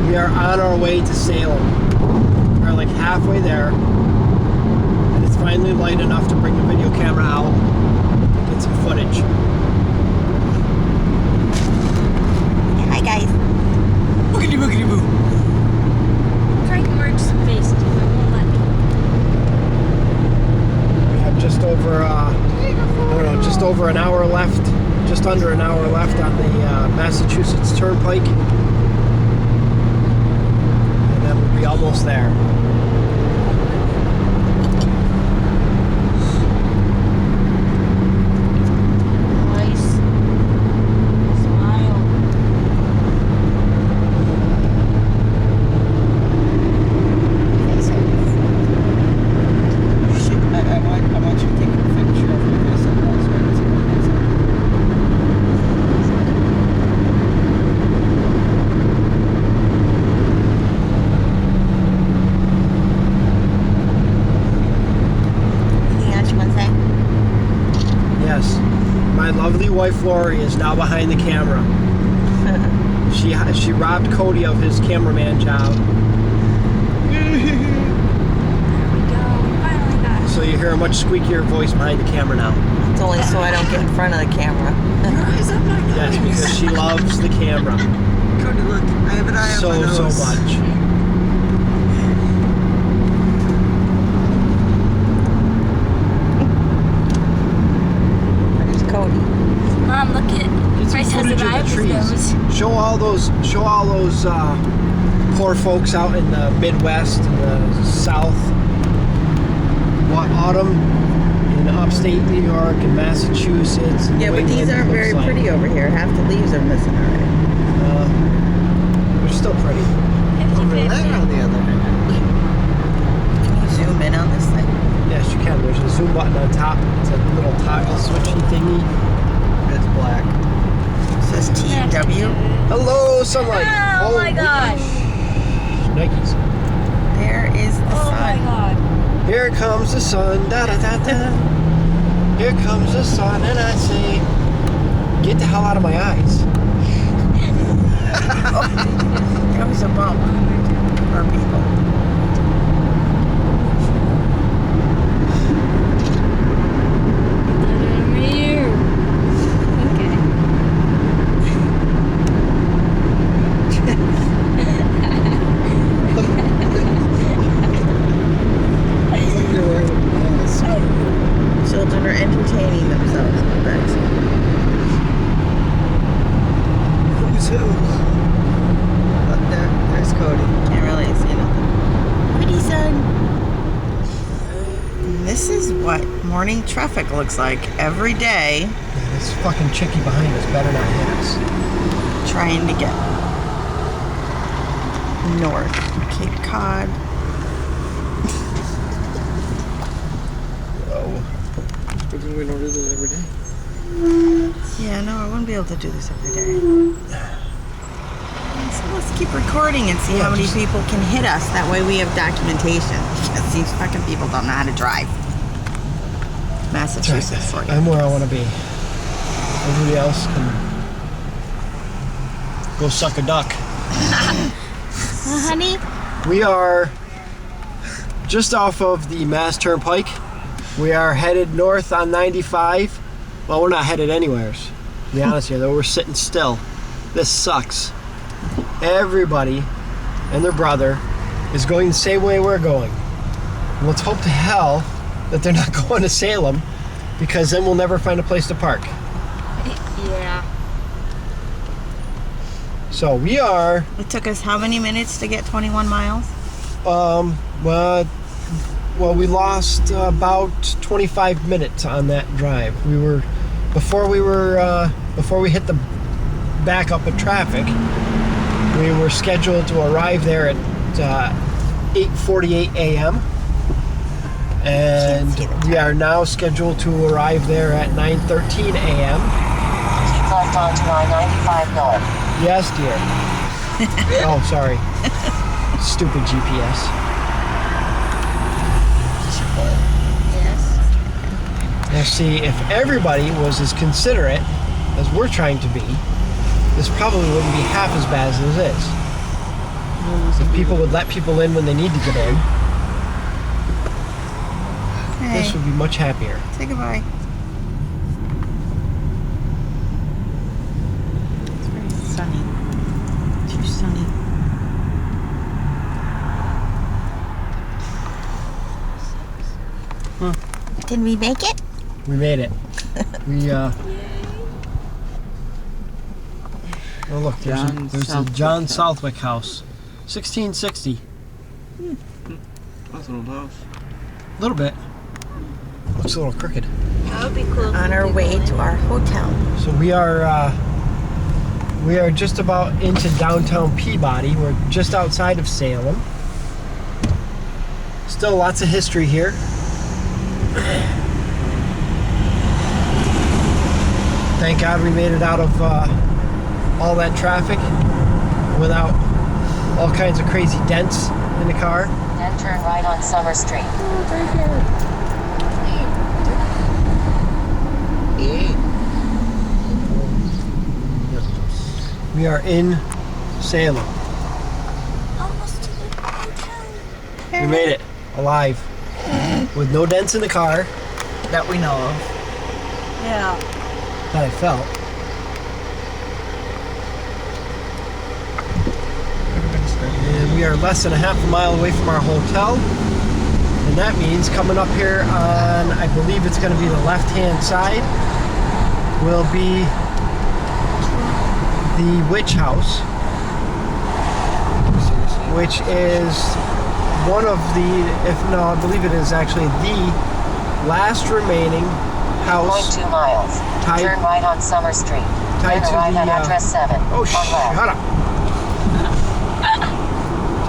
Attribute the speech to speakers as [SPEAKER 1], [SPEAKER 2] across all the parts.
[SPEAKER 1] We are on our way to Salem. We're like halfway there. And it's finally light enough to bring the video camera out and get some footage.
[SPEAKER 2] Hi guys.
[SPEAKER 1] Boogity boogity boo.
[SPEAKER 3] I'm trying to merge some faces, but it won't let me.
[SPEAKER 1] We have just over, I don't know, just over an hour left. Just under an hour left on the Massachusetts Turnpike. And then we'll be almost there.
[SPEAKER 3] Nice. Smile.
[SPEAKER 2] I want you to take a picture of your face and that's right. Anything else you want to say?
[SPEAKER 1] Yes. My lovely wife Lori is now behind the camera. She robbed Cody of his cameraman job.
[SPEAKER 3] There we go. We finally got it.
[SPEAKER 1] So you hear a much squeakier voice behind the camera now.
[SPEAKER 2] It's only so I don't get in front of the camera.
[SPEAKER 1] Yes, because she loves the camera
[SPEAKER 4] Cody, look, I have an eye on my nose.
[SPEAKER 1] so much.
[SPEAKER 2] There's Cody.
[SPEAKER 3] Mom, look at
[SPEAKER 1] Get some
[SPEAKER 3] Bryce has
[SPEAKER 1] footage
[SPEAKER 3] an eye
[SPEAKER 1] of
[SPEAKER 3] of
[SPEAKER 1] the
[SPEAKER 3] his
[SPEAKER 1] trees.
[SPEAKER 3] nose.
[SPEAKER 1] Show all those poor folks out in the Midwest and the South what autumn in upstate New York and Massachusetts. And
[SPEAKER 2] Yeah,
[SPEAKER 1] New
[SPEAKER 2] but these
[SPEAKER 1] England
[SPEAKER 2] aren't very
[SPEAKER 1] looks like.
[SPEAKER 2] pretty over here. Half the leaves are missing already.
[SPEAKER 1] They're still pretty.
[SPEAKER 3] 50-50.
[SPEAKER 4] Over there, on the other hand.
[SPEAKER 2] Can you zoom in on this thing?
[SPEAKER 1] Yes, you can. There's a zoom button on top. It's a little toggle switchy thingy.
[SPEAKER 4] It's black.
[SPEAKER 2] It says TW.
[SPEAKER 1] Hello, sunlight.
[SPEAKER 3] Oh my gosh.
[SPEAKER 1] Nikes.
[SPEAKER 2] There is the
[SPEAKER 3] Oh my
[SPEAKER 2] sun.
[SPEAKER 3] god.
[SPEAKER 1] Here comes the sun. Da da da da. Here comes the sun, and I say, get the hell out of my eyes.
[SPEAKER 2] That was a bump for people.
[SPEAKER 3] Over here. Okay.
[SPEAKER 2] Children are entertaining themselves in the backseat.
[SPEAKER 4] Who's who? Up there, there's Cody.
[SPEAKER 2] Can't really see nothing. Pretty sun. This is what morning traffic looks like every day.
[SPEAKER 1] This fucking chickie behind us better not hit us.
[SPEAKER 2] Trying to get north Cape Cod.
[SPEAKER 1] Whoa.
[SPEAKER 4] We don't do this every day.
[SPEAKER 2] Yeah, no, I wouldn't be able to do this every day. So let's keep recording and see
[SPEAKER 1] Yeah,
[SPEAKER 2] how many
[SPEAKER 1] just-
[SPEAKER 2] people can hit us. That way we have documentation. Because these fucking people don't know how to drive. Massachusetts for you.
[SPEAKER 1] I'm where I want to be. Everybody else can go suck a duck.
[SPEAKER 3] Honey?
[SPEAKER 1] We are just off of the Mass Turnpike. We are headed north on 95. Well, we're not headed anywhere, to be honest here, though. We're sitting still. This sucks. Everybody and their brother is going the same way we're going. And let's hope to hell that they're not going to Salem, because then we'll never find a place to park.
[SPEAKER 3] Yeah.
[SPEAKER 1] So we are,
[SPEAKER 2] It took us how many minutes to get 21 miles?
[SPEAKER 1] well, we lost about 25 minutes on that drive. Before we hit the backup of traffic, we were scheduled to arrive there at 8:48 a.m. And we are now scheduled to arrive there at 9:13 a.m.
[SPEAKER 5] Keep left onto I-95 North.
[SPEAKER 1] Yes, dear. Oh, sorry. Stupid GPS.
[SPEAKER 3] Yes.
[SPEAKER 1] Now see, if everybody was as considerate as we're trying to be, this probably wouldn't be half as bad as it is. If people would let people in when they need to get in, this
[SPEAKER 2] Hey,
[SPEAKER 1] would be much happier.
[SPEAKER 2] say goodbye. It's very sunny. Too sunny. Did we make it?
[SPEAKER 1] We made it. Oh look, there's a John Southwick house. 1660.
[SPEAKER 4] That's an old house.
[SPEAKER 1] A little bit. Looks a little crooked.
[SPEAKER 3] That would be cool.
[SPEAKER 2] On our way to our hotel.
[SPEAKER 1] So we are just about into downtown Peabody. We're just outside of Salem. Still lots of history here. Thank God we made it out of all that traffic without all kinds of crazy dents in the car.
[SPEAKER 5] Then turn right on Summer Street.
[SPEAKER 1] We are in Salem.
[SPEAKER 3] Almost to the hotel.
[SPEAKER 1] We made it alive with no dents in the car
[SPEAKER 2] That we know of.
[SPEAKER 3] Yeah.
[SPEAKER 1] that I felt. And we are less than a half a mile away from our hotel. And that means coming up here on, I believe it's going to be the left-hand side, will be the Witch House, which is one of the, I believe it is actually the last remaining house
[SPEAKER 5] 0.2 miles.
[SPEAKER 1] Tied-
[SPEAKER 5] Turn right on Summer Street.
[SPEAKER 1] tied
[SPEAKER 5] Then
[SPEAKER 1] to
[SPEAKER 5] arrive
[SPEAKER 1] the,
[SPEAKER 5] at address 7.
[SPEAKER 1] oh,
[SPEAKER 5] on left.
[SPEAKER 1] shut up.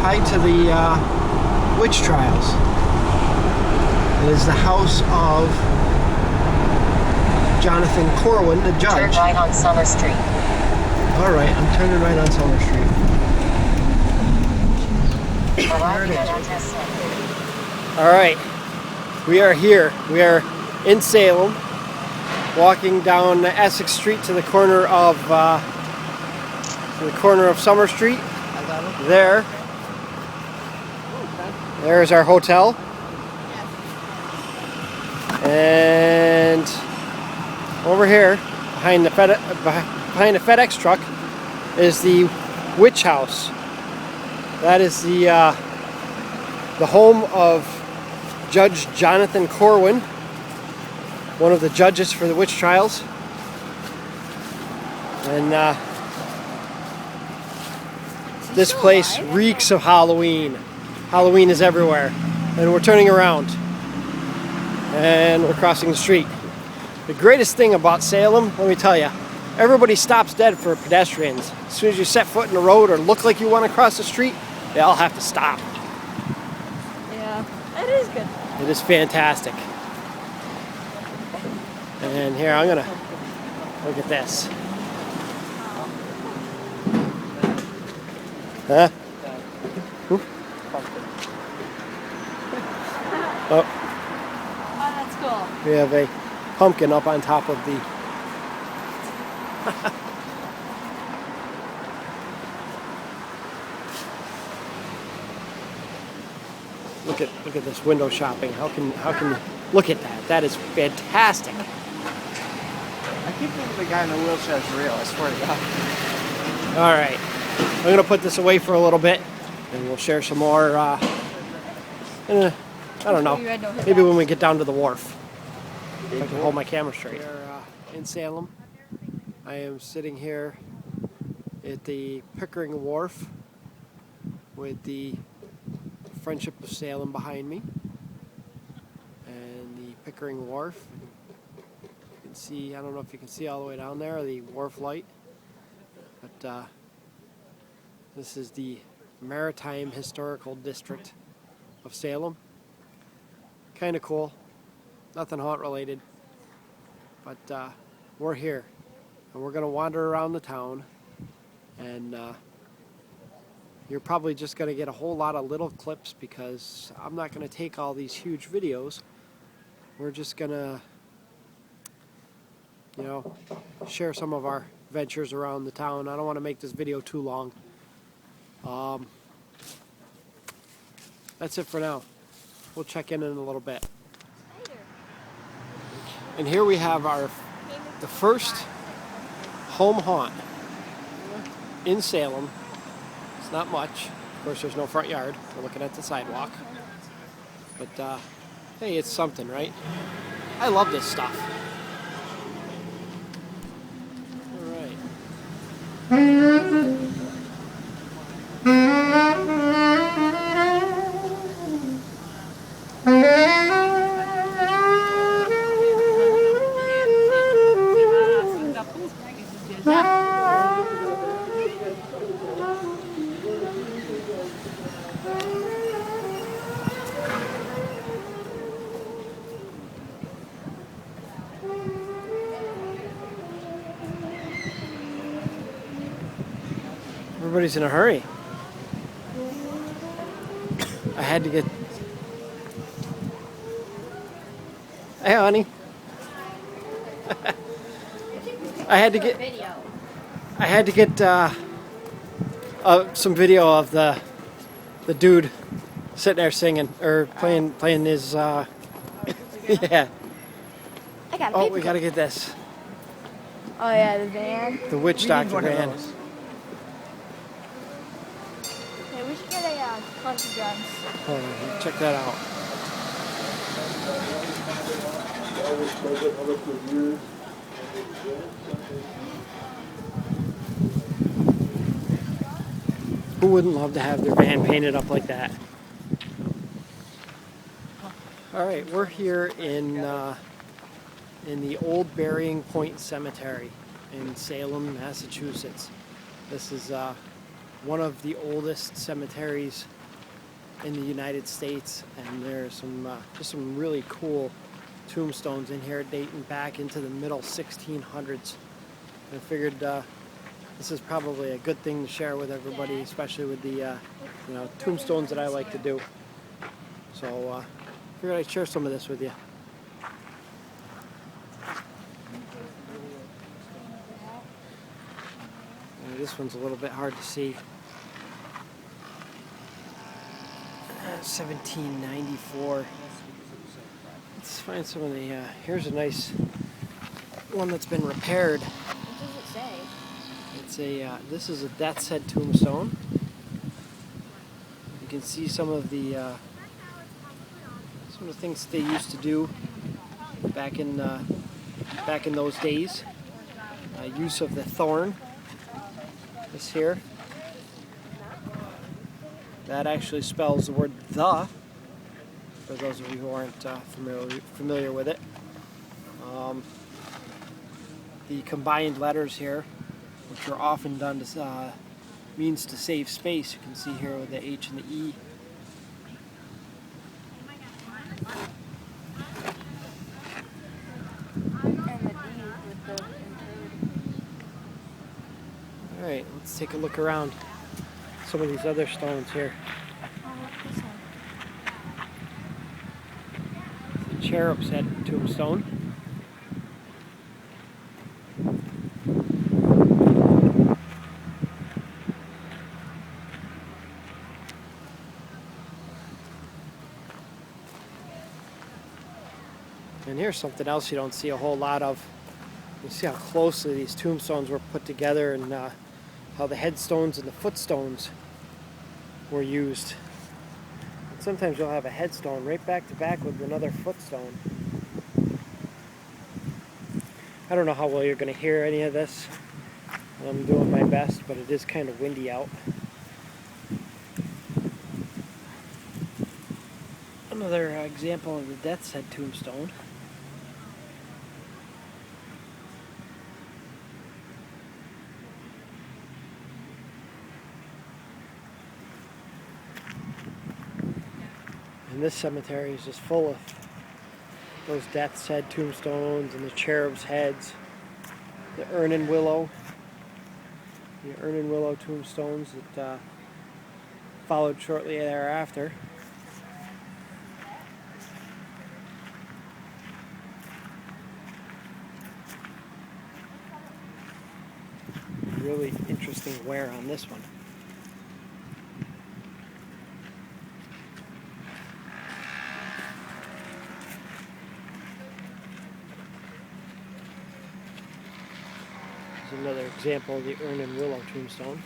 [SPEAKER 1] Tied to the witch trials. It is the house of Jonathan Corwin, the
[SPEAKER 5] Turn
[SPEAKER 1] judge.
[SPEAKER 5] right on Summer Street.
[SPEAKER 1] All right, I'm turning right on Summer Street.
[SPEAKER 5] Arriving at address 7.
[SPEAKER 1] All right, we are here. We are in Salem, walking down Essex Street to the corner of Summer Street. There's our hotel, and over here behind the FedEx truck is the Witch House. That is the home of Judge Jonathan Corwin, one of the judges for the witch trials. And this place reeks of Halloween. Halloween is everywhere. And we're turning around. And we're crossing the street. The greatest thing about Salem, let me tell you, everybody stops dead for pedestrians. As soon as you set foot in the road or look like you want to cross the street, they all have to stop.
[SPEAKER 3] Yeah. It is good.
[SPEAKER 1] It is fantastic. And here, I'm gonna look at this. Huh? Oh,
[SPEAKER 3] Oh, that's cool.
[SPEAKER 1] we have a pumpkin up on top of the. Look at this window shopping. How can you look at that? That is fantastic.
[SPEAKER 4] I keep thinking the guy in the wheelchair is real, I swear to God.
[SPEAKER 1] All right, I'm gonna put this away for a little bit, and we'll share some more. I don't know. Maybe when we get down to the wharf, if I can hold my camera straight. We're in Salem. I am sitting here at the Pickering Wharf with the Friendship of Salem behind me, and the Pickering Wharf. You can see, I don't know if you can see all the way down there, the wharf light, but this is the Maritime Historical District of Salem. Kind of cool, nothing haunt related, but we're here, and we're going to wander around the town, and you're probably just going to get a whole lot of little clips because I'm not going to take all these huge videos. We're just going to, share some of our ventures around the town. I don't want to make this video too long. That's it for now. We'll check in a little bit. And here we have the first home haunt in Salem. It's not much. Of course, there's no front yard. We're looking at the sidewalk. But hey, it's something, right? I love this stuff. All right. Everybody's in a hurry. I had to get... Hey, honey. I had to get some video of the dude sitting there singing or playing his yeah. Oh, we gotta get this.
[SPEAKER 3] Oh yeah, the van.
[SPEAKER 1] The witch doctor van.
[SPEAKER 3] Hey, we should get a country guns.
[SPEAKER 1] Hold on, check that out. Who wouldn't love to have their van painted up like that? All right, we're here in the old Burying Point Cemetery in Salem, Massachusetts. This is one of the oldest cemeteries in the United States, and there's just some really cool tombstones in here dating back into the middle 1600s. I figured this is probably a good thing to share with everybody, especially with the tombstones that I like to do. So figured I'd share some of this with you. This one's a little bit hard to see. 1794. Let's find some of the. Here's a nice one that's been repaired.
[SPEAKER 3] What does it say?
[SPEAKER 1] It's a. This is a death's head tombstone. You can see some of the things they used to do back in those days. Use of the thorn. This here. That actually spells the word "the," for those of you who aren't familiar with it. The combined letters here, which are often done to means to save space. You can see here with the H and the E.
[SPEAKER 3] And the D with the
[SPEAKER 1] All right, let's take a look around some of these other stones here. The cherub's head tombstone. And here's something else you don't see a whole lot of. You see how closely these tombstones were put together, and how the headstones and the footstones were used. And sometimes you'll have a headstone right back to back with another footstone. I don't know how well you're going to hear any of this. I'm doing my best, but it is kind of windy out. Another example of the death's head tombstone. And this cemetery is just full of those death's head tombstones and the cherub's heads, the urn and willow tombstones that followed shortly thereafter. Really interesting wear on this one. another example of the urn and willow tombstone.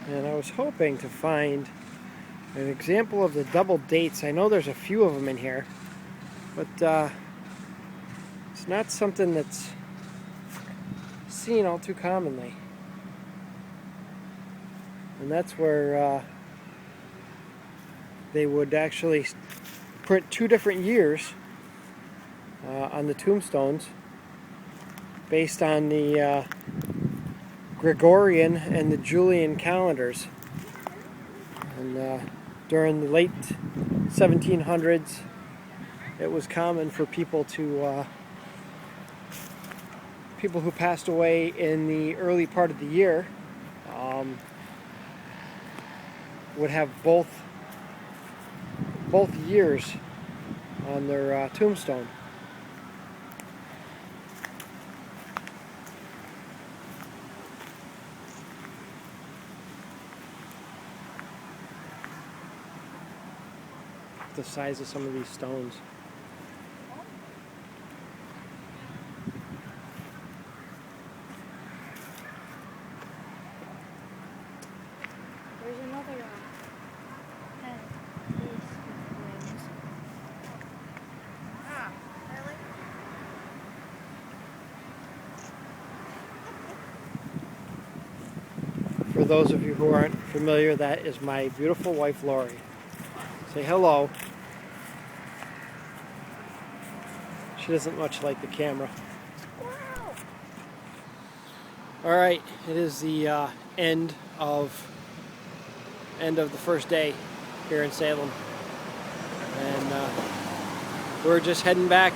[SPEAKER 1] And I was hoping to find an example of the double dates. I know there's a few of them in here, but it's not something that's seen all too commonly. And that's where they would actually print two different years on the tombstones based on the Gregorian and the Julian calendars. And during the late 1700s, it was common for people who passed away in the early part of the year would have both years on their tombstone. The size of some of these stones.
[SPEAKER 3] There's another head. These wings. Ah, really?
[SPEAKER 1] For those of you who aren't familiar, that is my beautiful wife, Lori. Say hello. She doesn't much like the camera.
[SPEAKER 3] Wow.
[SPEAKER 1] All right, it is the end of the first day here in Salem, and we're just heading back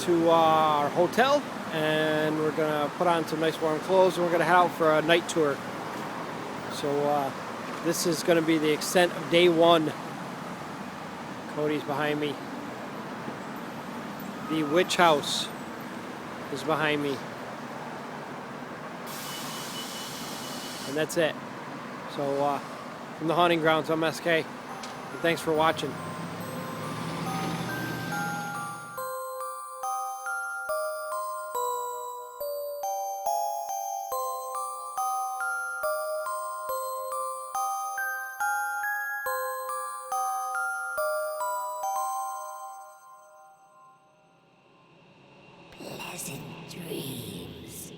[SPEAKER 1] to our hotel, and we're gonna put on some nice warm clothes, and we're gonna head out for a night tour. So this is gonna be the extent of day one. Cody's behind me. The witch house is behind me. And that's it. So from the haunting grounds, I'm SK. And thanks for watching.
[SPEAKER 6] Pleasant dreams.